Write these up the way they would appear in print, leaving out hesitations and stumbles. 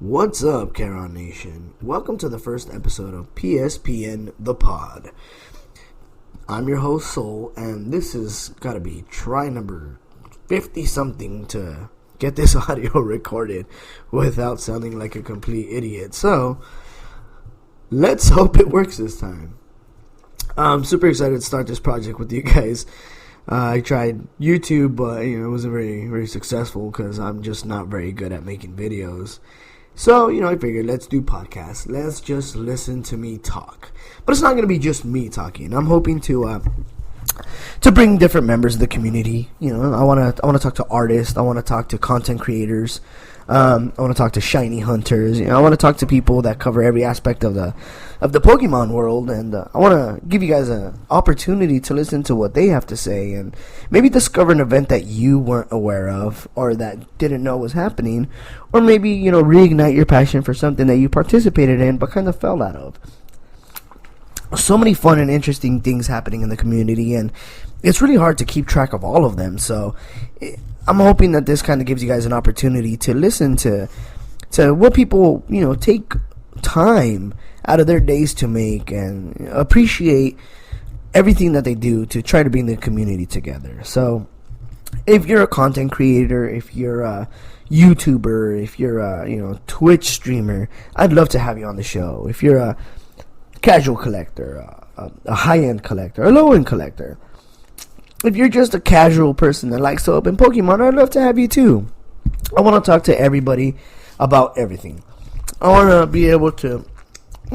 What's up, Caron Nation? Welcome to the first episode of PSPN The Pod. I'm your host, Soul, and this has got to be try number 50-something to get this audio recorded without sounding like a complete idiot. So, let's hope it works this time. I'm super excited to start this project with you guys. I tried YouTube, but it wasn't very successful because I'm just not very good at making videos. So, I figured let's do podcasts. Let's just listen to me talk. But it's not going to be just me talking. I'm hoping to bring different members of the community. I want to talk to artists. I want to talk to content creators. I want to talk to shiny hunters. I want to talk to people that cover every aspect of the Pokemon world, and I want to give you guys an opportunity to listen to what they have to say, and maybe discover an event that you weren't aware of or that didn't know was happening, or maybe reignite your passion for something that you participated in but kind of fell out of. So many fun and interesting things happening in the community, and it's really hard to keep track of all of them. So I'm hoping that this kind of gives you guys an opportunity to listen to what people, take time out of their days to make and appreciate everything that they do to try to bring the community together. So if you're a content creator, if you're a YouTuber, if you're a, Twitch streamer, I'd love to have you on the show. If you're a casual collector, a high-end collector, a low-end collector, if you're just a casual person that likes to open Pokemon, I'd love to have you too. I want to talk to everybody about everything. I want to be able to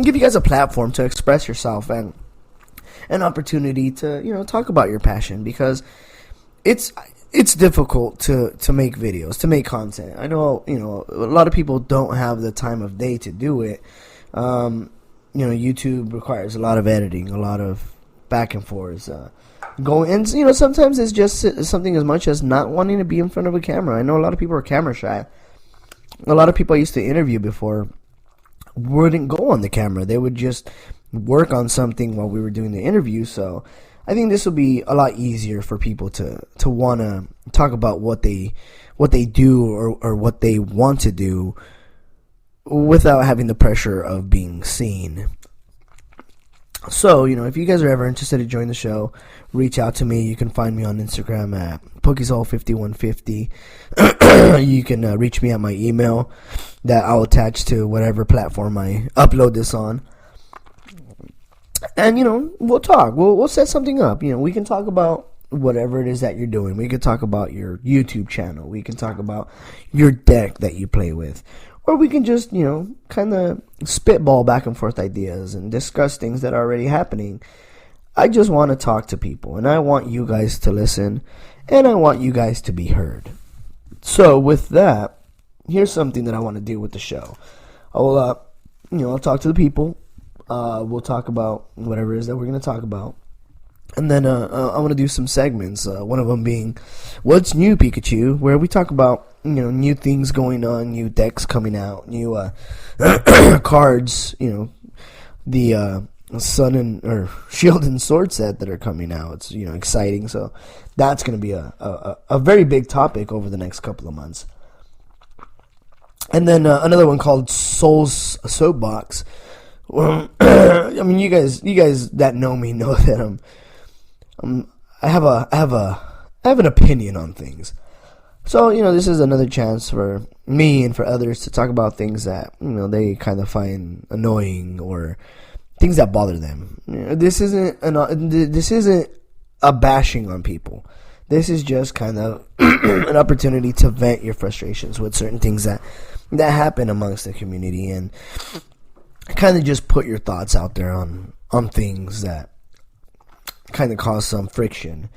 give you guys a platform to express yourself and an opportunity to, talk about your passion, because it's difficult to make videos, to make content. I know, a lot of people don't have the time of day to do it. YouTube requires a lot of editing, a lot of back and forth. Sometimes it's just something as much as not wanting to be in front of a camera. I know a lot of people are camera shy. A lot of people I used to interview before wouldn't go on the camera. They would just work on something while we were doing the interview. So I think this will be a lot easier for people to want to talk about what they do or what they want to do without having the pressure of being seen. So, if you guys are ever interested in joining the show, reach out to me. You can find me on Instagram at Pokesol5150. You can reach me at my email that I'll attach to whatever platform I upload this on. And, we'll talk. We'll set something up. We can talk about whatever it is that you're doing. We can talk about your YouTube channel. We can talk about your deck that you play with. Or we can just, kind of spitball back and forth ideas and discuss things that are already happening. I just want to talk to people, and I want you guys to listen, and I want you guys to be heard. So with that, here's something that I want to do with the show. I'll talk to the people. We'll talk about whatever it is that we're going to talk about. And then I want to do some segments, one of them being What's New, Pikachu, where we talk about new things going on, new decks coming out, new cards, the Sun or Shield and Sword set that are coming out. It's exciting, so that's going to be a very big topic over the next couple of months. And then another one called Soul's Soapbox. Well, I mean, you guys that know me know that I have an opinion on things. So, this is another chance for me and for others to talk about things that, they kind of find annoying or things that bother them. This isn't a bashing on people. This is just kind of an opportunity to vent your frustrations with certain things that happen amongst the community, and kind of just put your thoughts out there on things that kind of cause some friction.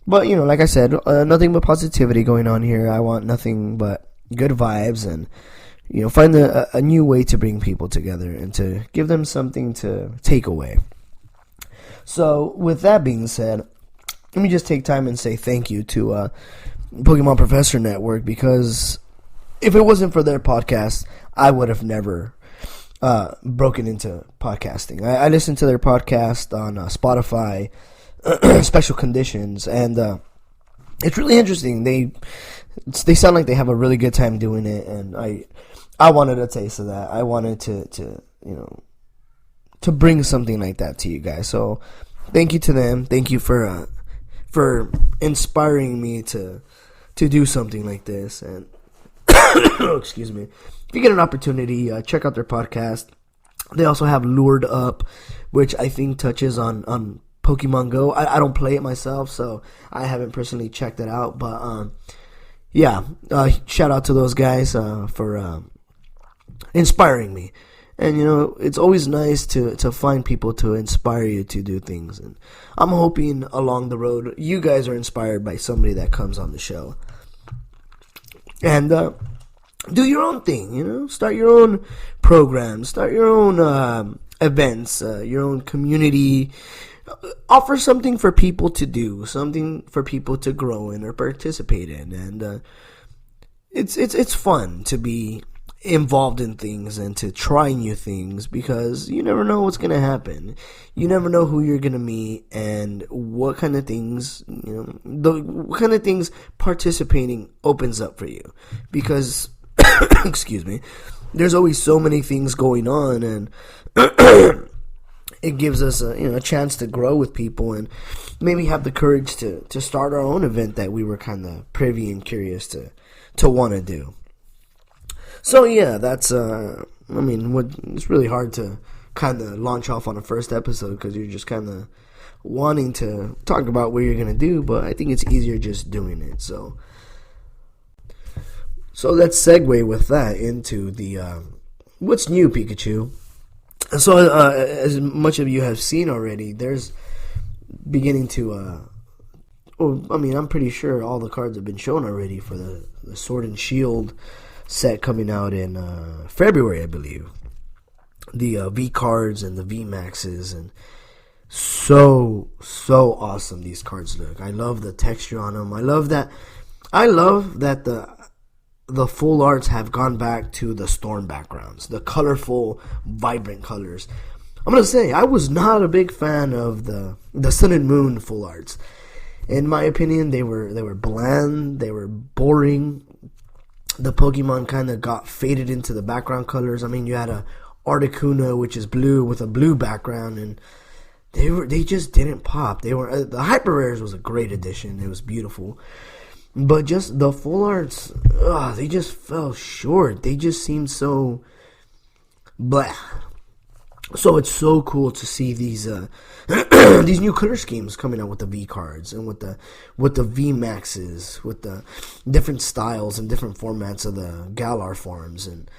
But, like I said, nothing but positivity going on here. I want nothing but good vibes and, find a new way to bring people together and to give them something to take away. So, with that being said, let me just take time and say thank you to Pokemon Professor Network, because if it wasn't for their podcast, I would have never broken into podcasting. I listened to their podcast on Spotify, Special Conditions, and it's really interesting. They sound like they have a really good time doing it, and I wanted a taste of that. I wanted to bring something like that to you guys. So thank you to them. Thank you for inspiring me to do something like this. And excuse me. If you get an opportunity, check out their podcast. They also have Lured Up, which I think touches on Pokemon Go. I don't play it myself, so I haven't personally checked it out. But shout out to those guys for inspiring me. And it's always nice to find people to inspire you to do things. And I'm hoping along the road you guys are inspired by somebody that comes on the show. And do your own thing, start your own programs, start your own events, your own community. Offer something for people to do, something for people to grow in or participate in. And it's fun to be involved in things and to try new things, because you never know what's going to happen. You never know who you're going to meet and what kind of things, what kind of things participating opens up for you. Because, excuse me, there's always so many things going on, and it gives us a chance to grow with people and maybe have the courage to start our own event that we were kind of privy and curious to want to do. So yeah, that's it's really hard to kind of launch off on a first episode because you're just kind of wanting to talk about what you're going to do, but I think it's easier just doing it. So let's segue with that into the what's new, Pikachu. So as much of you have seen already, there's beginning to I'm pretty sure all the cards have been shown already for the Sword and Shield set coming out in February, I believe. The V cards and the V maxes, and so awesome these cards look. I love the texture on them. I love that the full arts have gone back to the Storm backgrounds, the colorful, vibrant colors. I'm gonna say I was not a big fan of the Sun and Moon full arts. In my opinion, they were bland, they were boring. The Pokemon kind of got faded into the background colors. I mean, you had a Articuno, which is blue with a blue background, and they just didn't pop. The Hyper Rares was a great addition. It was beautiful. But just the full arts, they just fell short. They just seemed so blah. So it's so cool to see these these new color schemes coming out with the V cards and with the V maxes, with the different styles and different formats of the Galar forms, and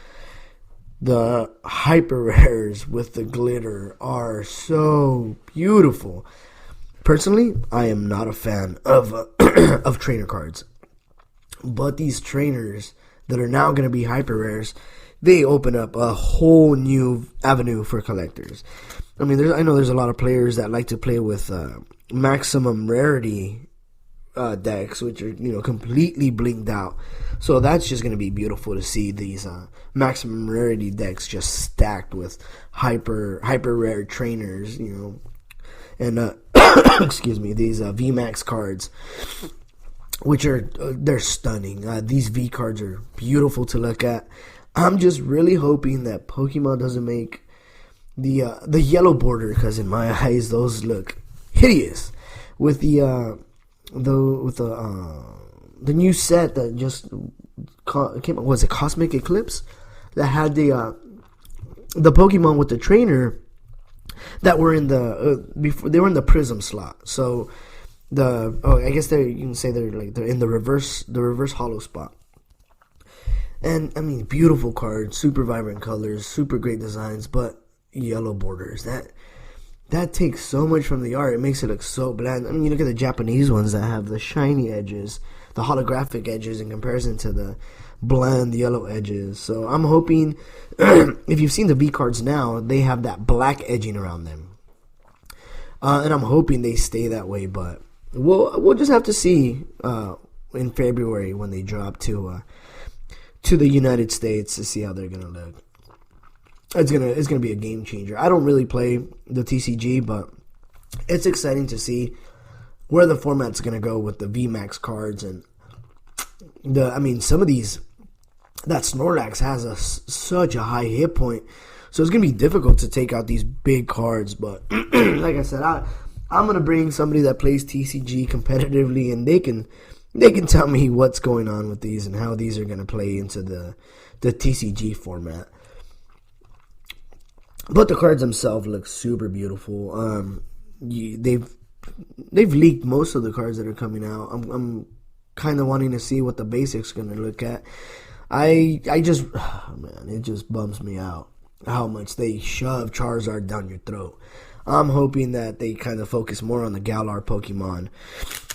the Hyper Rares with the glitter are so beautiful. Personally, I am not a fan of of trainer cards, but these trainers that are now going to be Hyper Rares, they open up a whole new avenue for collectors. I mean, I know there's a lot of players that like to play with maximum rarity decks, which are completely blinged out. So that's just going to be beautiful to see these maximum rarity decks just stacked with hyper rare trainers, and excuse me, these VMAX cards, which they're stunning. These V cards are beautiful to look at. I'm just really hoping that Pokemon doesn't make the yellow border, because in my eyes those look hideous. With the new set that just came out, was it Cosmic Eclipse, that had the Pokemon with the trainer that were in the before they were in the Prism slot. So I guess you can say they're in the reverse hollow spot. And I mean, beautiful cards, super vibrant colors, super great designs, but yellow borders. That takes so much from the art. It makes it look so bland. I mean, you look at the Japanese ones that have the shiny edges, the holographic edges, in comparison to the bland yellow edges. So I'm hoping, if you've seen the V cards now, they have that black edging around them. And I'm hoping they stay that way, but we'll just have to see in February when they drop to the United States to see how they're gonna look. It's gonna be a game changer. I don't really play the TCG, but it's exciting to see where the format's going to go with the VMAX cards. And some of these, that Snorlax has such a high hit point, so it's going to be difficult to take out these big cards. But like I said, I'm going to bring somebody that plays TCG competitively, and they can tell me what's going on with these and how these are going to play into the TCG format. But the cards themselves look super beautiful. They've leaked most of the cards that are coming out. I'm kind of wanting to see what the basics are going to look at. It just bums me out how much they shove Charizard down your throat. I'm hoping that they kind of focus more on the Galar Pokemon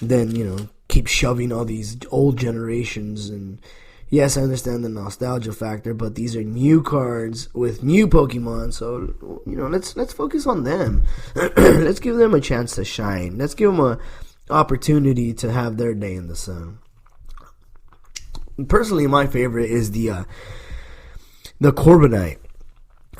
than, keep shoving all these old generations. And yes, I understand the nostalgia factor, but these are new cards with new Pokemon, so, let's focus on them. Let's give them a chance to shine. Let's give them an opportunity to have their day in the sun. Personally, my favorite is the Corbinite.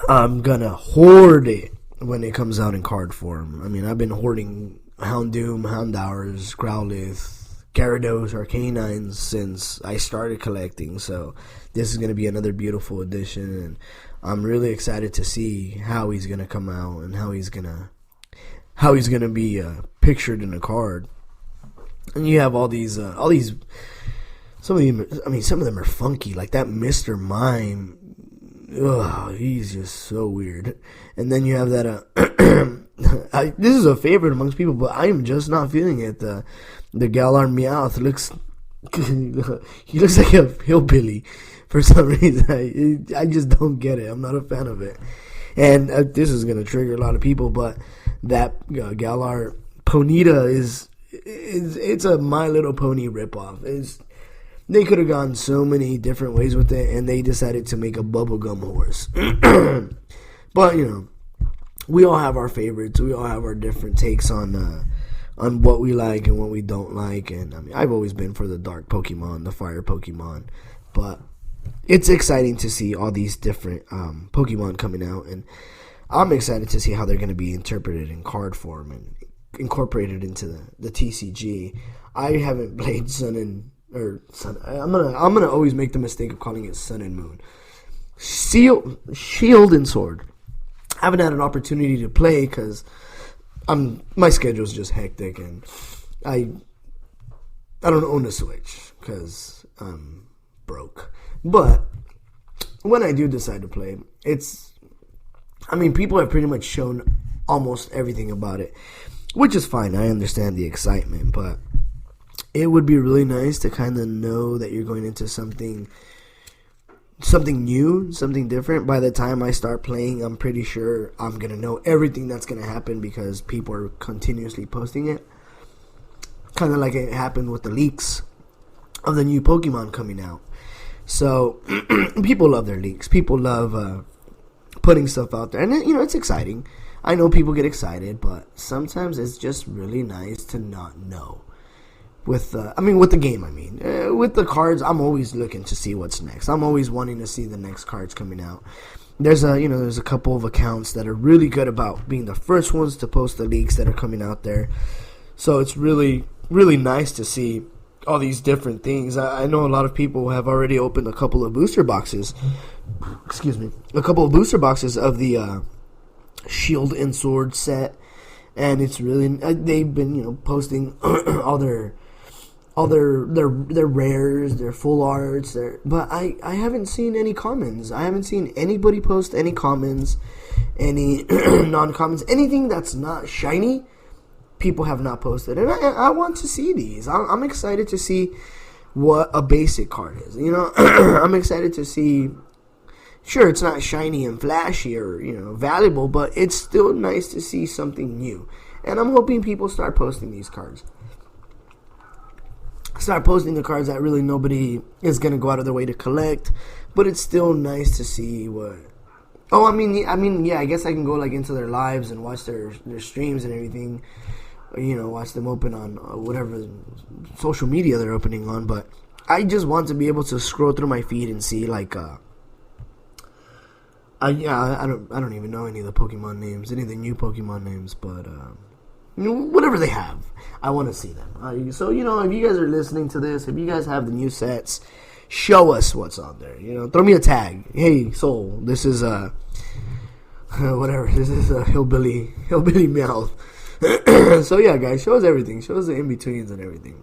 I'm gonna hoard it when it comes out in card form. I've been hoarding Houndoom, Houndours, Growlithe, Gyarados, Arcanines since I started collecting. So this is gonna be another beautiful addition, and I'm really excited to see how he's gonna come out and how he's gonna be pictured in a card. And you have all these. Some of them are funky, like that Mr. Mime. Ugh, he's just so weird. And then you have that. This is a favorite amongst people, but I am just not feeling it. The Galar Meowth looks. He looks like a hillbilly for some reason. I just don't get it. I'm not a fan of it. And this is gonna trigger a lot of people, but that Galar Ponyta it's a My Little Pony ripoff. They could have gone so many different ways with it, and they decided to make a bubblegum horse. But, we all have our favorites. We all have our different takes on what we like and what we don't like. And, I've always been for the dark Pokemon, the fire Pokemon. But it's exciting to see all these different Pokemon coming out. And I'm excited to see how they're going to be interpreted in card form and incorporated into the TCG. I haven't played Sun. I'm gonna always make the mistake of calling it Sun and Moon. Shield and Sword. I haven't had an opportunity to play because my schedule's just hectic, and I don't own a Switch because I'm broke. But when I do decide to play, people have pretty much shown almost everything about it, which is fine. I understand the excitement, but it would be really nice to kind of know that you're going into something new, something different. By the time I start playing, I'm pretty sure I'm going to know everything that's going to happen because people are continuously posting it. Kind of like it happened with the leaks of the new Pokemon coming out. So, people love their leaks. People love putting stuff out there. And, it's exciting. I know people get excited, but sometimes it's just really nice to not know. With the game, with the cards, I'm always looking to see what's next. I'm always wanting to see the next cards coming out. There's a couple of accounts that are really good about being the first ones to post the leaks that are coming out there. So it's really, really nice to see all these different things. I know a lot of people have already opened a couple of booster boxes. A couple of booster boxes of the Shield and Sword set, and it's really they've been posting all their rares, their full arts, but I haven't seen any commons. I haven't seen anybody post any commons, any non-commons, anything that's not shiny. People have not posted, and I want to see these. I'm excited to see what a basic card is. I'm excited to see. Sure, it's not shiny and flashy or valuable, but it's still nice to see something new. And I'm hoping people start posting these cards. Start posting the cards that really nobody is going to go out of their way to collect, but it's still nice to see what. Oh, I guess I can go into their lives and watch their streams and everything. Watch them open on whatever social media they're opening on. But I just want to be able to scroll through my feed and see I don't even know any of the Pokemon names, any of the new Pokemon names, but whatever they have. I want to see them. So, if you guys are listening to this, if you guys have the new sets, show us what's on there. Throw me a tag. Hey, Soul, this is whatever. This is a hillbilly mouth. So yeah, guys, show us everything. Show us the in-betweens and everything.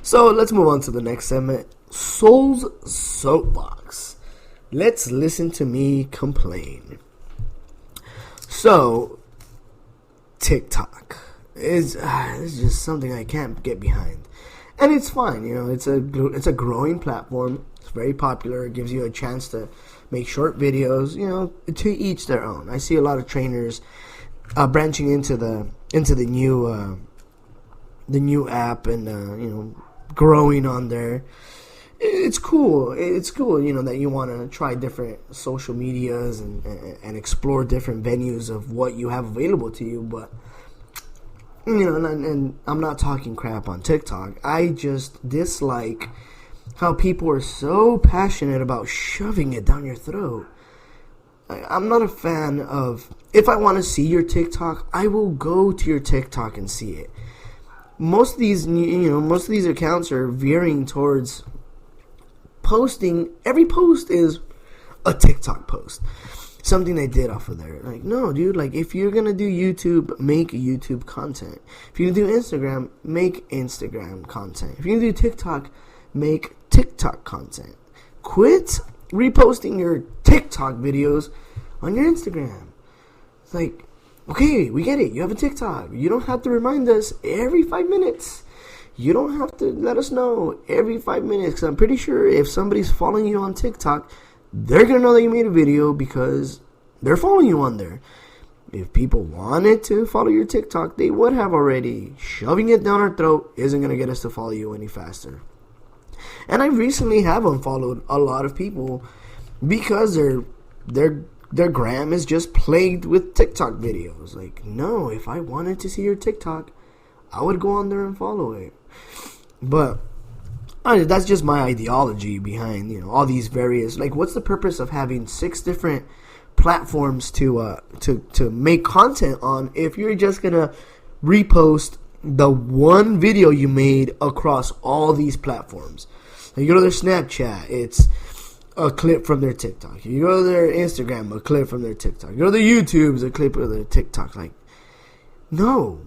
So let's move on to the next segment, Soul's Soapbox. Let's listen to me complain. So, TikTok is just something I can't get behind, and it's fine. It's a growing platform. It's very popular. It gives you a chance to make short videos. To each their own. I see a lot of trainers branching into the new app and growing on there. It's cool. It's cool, that you want to try different social medias and explore different venues of what you have available to you. But and I'm not talking crap on TikTok. I just dislike how people are so passionate about shoving it down your throat. I'm not a fan of, if I want to see your TikTok, I will go to your TikTok and see it. Most of these accounts are veering towards posting. Every post is a TikTok post, something they did off of there. Like, no, dude, like, if you're gonna do YouTube, make YouTube content. If you're gonna do Instagram, make Instagram content. If you're gonna do TikTok, make TikTok content. Quit reposting your TikTok videos on your Instagram. It's like, okay, we get it. You have a TikTok. You don't have to remind us every 5 minutes. You don't have to let us know every 5 minutes. Because I'm pretty sure if somebody's following you on TikTok, they're going to know that you made a video because they're following you on there. If people wanted to follow your TikTok, they would have already. Shoving it down our throat isn't going to get us to follow you any faster. And I recently have unfollowed a lot of people because their gram is just plagued with TikTok videos. Like, no, if I wanted to see your TikTok, I would go on there and follow it. But that's just my ideology behind, all these various, like, what's the purpose of having 6 different platforms to make content on if you're just gonna repost the one video you made across all these platforms? Like, you go to their Snapchat, it's a clip from their TikTok. You go to their Instagram, a clip from their TikTok. You go to their YouTube's, a clip of their TikTok. Like, no.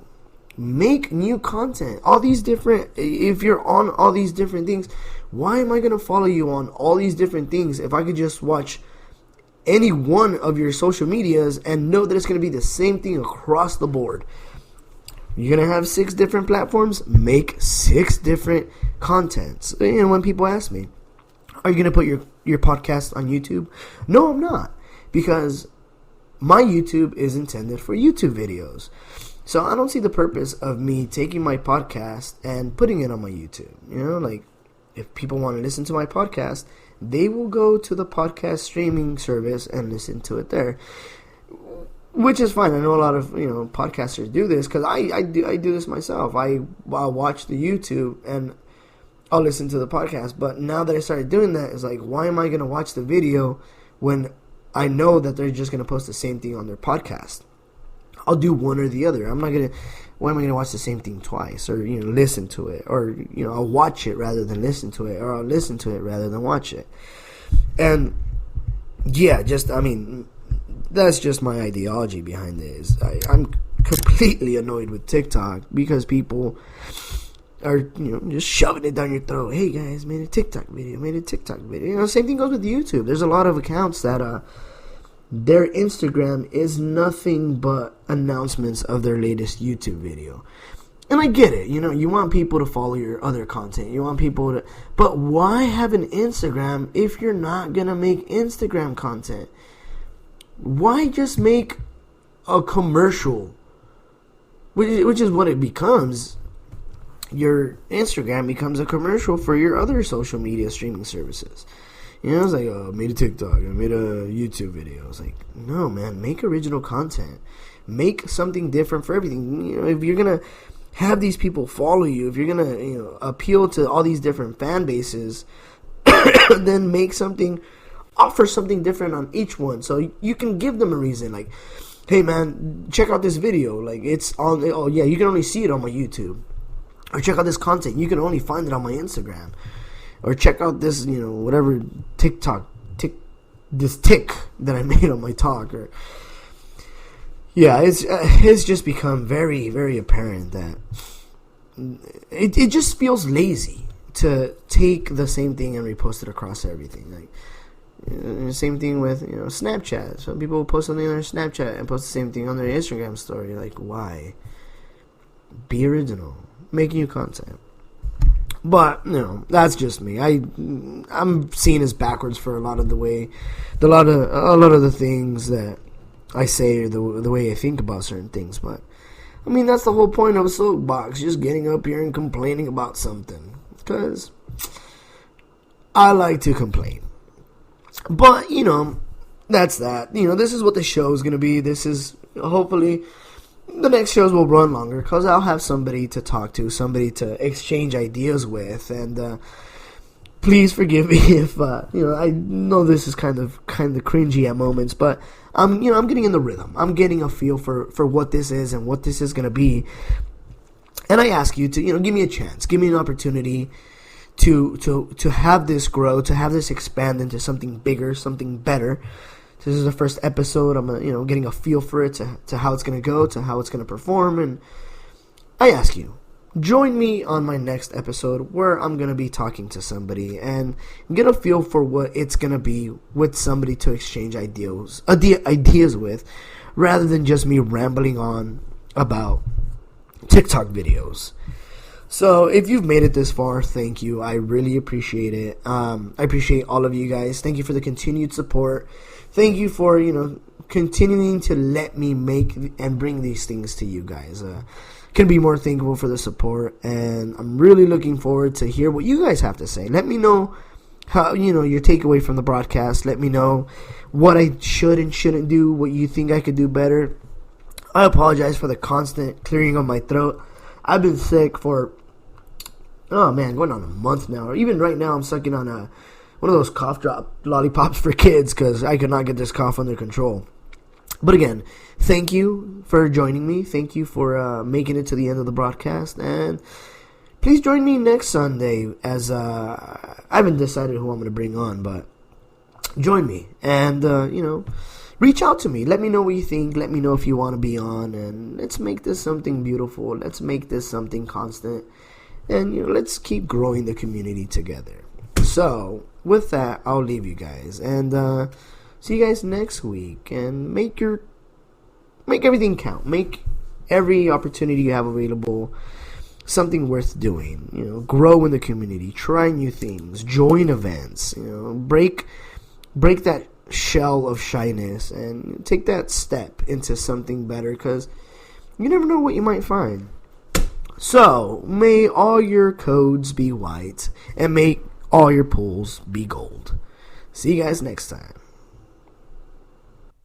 Make new content. All these different, if you're on all these different things, why am I going to follow you on all these different things if I could just watch any one of your social medias and know that it's going to be the same thing across the board? You're going to have 6 different platforms, make 6 different contents. When people ask me, are you going to put your podcast on YouTube? No, I'm not. Because my YouTube is intended for YouTube videos. So I don't see the purpose of me taking my podcast and putting it on my YouTube. Like, if people want to listen to my podcast, they will go to the podcast streaming service and listen to it there. Which is fine. I know a lot of podcasters do this because I do this myself. I'll watch the YouTube and I'll listen to the podcast. But now that I started doing that, it's like, why am I going to watch the video when I know that they're just going to post the same thing on their podcast? I'll do one or the other. Why am I going to watch the same thing twice or listen to it, or I'll watch it rather than listen to it, or I'll listen to it rather than watch it. And yeah, that's just my ideology behind this. I'm completely annoyed with TikTok because people are, just shoving it down your throat. Hey guys, made a TikTok video. Same thing goes with YouTube. There's a lot of accounts that their Instagram is nothing but announcements of their latest YouTube video. And I get it. You want people to follow your other content. You want people to... But why have an Instagram if you're not going to make Instagram content? Why just make a commercial? Which is what it becomes. Your Instagram becomes a commercial for your other social media streaming services. It's like, I made a TikTok, I made a YouTube video. It's like, no, man, make original content. Make something different for everything. If you're going to have these people follow you, if you're going to, appeal to all these different fan bases, then offer something different on each one. So you can give them a reason. Like, hey man, check out this video. Like, it's on. Oh yeah, you can only see it on my YouTube. Or check out this content. You can only find it on my Instagram. Or check out this, whatever this tick that I made on my talk. Or yeah, it's just become very, very apparent that it just feels lazy to take the same thing and repost it across everything. Like, same thing with Snapchat. Some people will post something on their Snapchat and post the same thing on their Instagram story. Like, why? Be original. Make new content. But that's just me. I'm seen as backwards for a lot of the things that I say, or the way I think about certain things. But I mean, that's the whole point of a soapbox, just getting up here and complaining about something, because I like to complain. But that's that. This is what the show is gonna be. This is hopefully. The next shows will run longer because I'll have somebody to talk to, somebody to exchange ideas with, and please forgive me if I know this is kind of cringy at moments, but I'm getting in the rhythm. I'm getting a feel for what this is and what this is gonna be, and I ask you to give me a chance, give me an opportunity to have this grow, to have this expand into something bigger, something better. This is the first episode. I'm, getting a feel for it, to how it's going to go, to how it's going to perform. And I ask you, join me on my next episode where I'm going to be talking to somebody and get a feel for what it's going to be with somebody to exchange ideas with, rather than just me rambling on about TikTok videos. So if you've made it this far, thank you. I really appreciate it. I appreciate all of you guys. Thank you for the continued support. Thank you for, continuing to let me make and bring these things to you guys. Couldn't be more thankful for the support, and I'm really looking forward to hear what you guys have to say. Let me know how, your takeaway from the broadcast. Let me know what I should and shouldn't do, what you think I could do better. I apologize for the constant clearing of my throat. I've been sick for, going on a month now. Or even right now, I'm sucking on one of those cough drop lollipops for kids because I could not get this cough under control. But again, thank you for joining me. Thank you for making it to the end of the broadcast. And please join me next Sunday, as I haven't decided who I'm going to bring on, but join me. And, reach out to me. Let me know what you think. Let me know if you want to be on. And let's make this something beautiful. Let's make this something constant. And, let's keep growing the community together. So, with that, I'll leave you guys. And, see you guys next week. And make everything count. Make every opportunity you have available something worth doing. Grow in the community. Try new things. Join events. Break that shell of shyness and take that step into something better, because you never know what you might find. So, may all your codes be white and make all your pools be gold. See you guys next time.